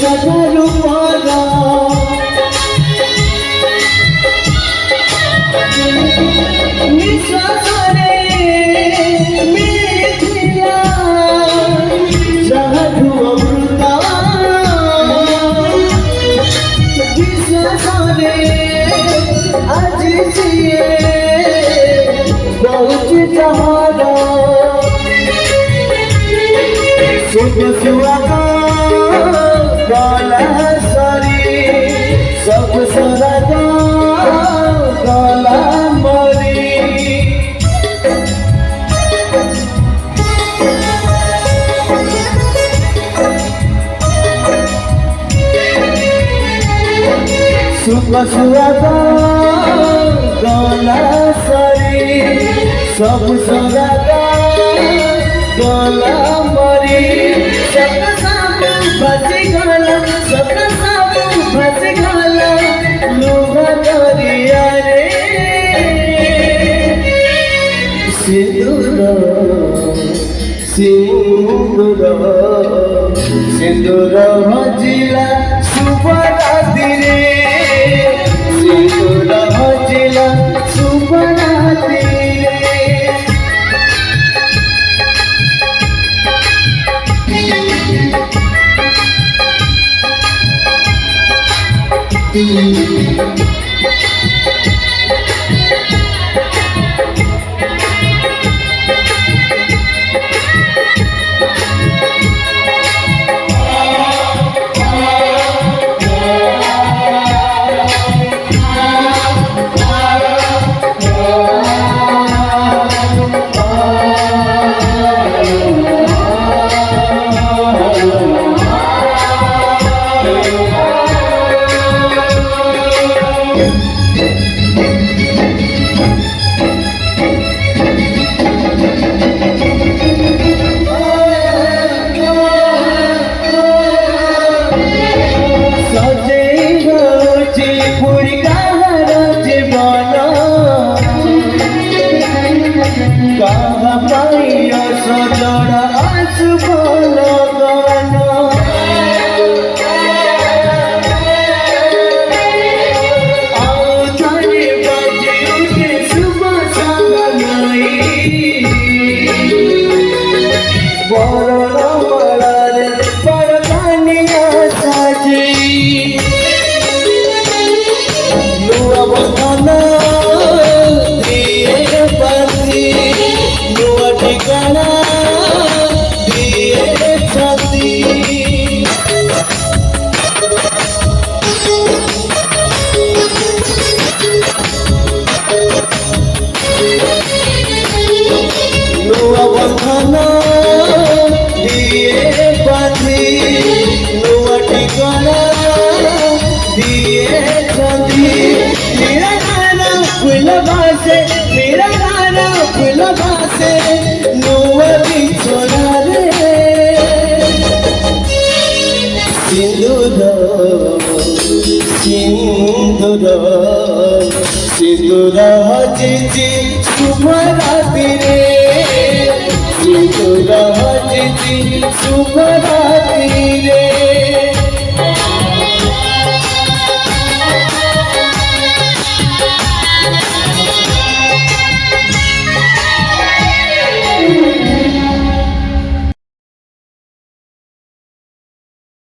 जगारू पारा निश्वासरे मिथिला जगारू अमृता विश्वासरे आज जिए बहुत जहारा सुख सुहागा काला सारी सब सरागा काला मरी सुख सुहागा काला सारी सब सरागा काला मरी सपना सामू फंसी गला सपना सामू फंसी गला लुगा दरिया रे सिंदूर सिंदूर सिंदूर भजिला सुबराती रे सिंदूर भजिला सुबराती मेरा गाना फुलवा से नोवली छोड़ा रे सिंदूर सिंदूर सिंदूर हजिजी शुभरात्रि रे सिंदूर हजिजी शुभरात्रि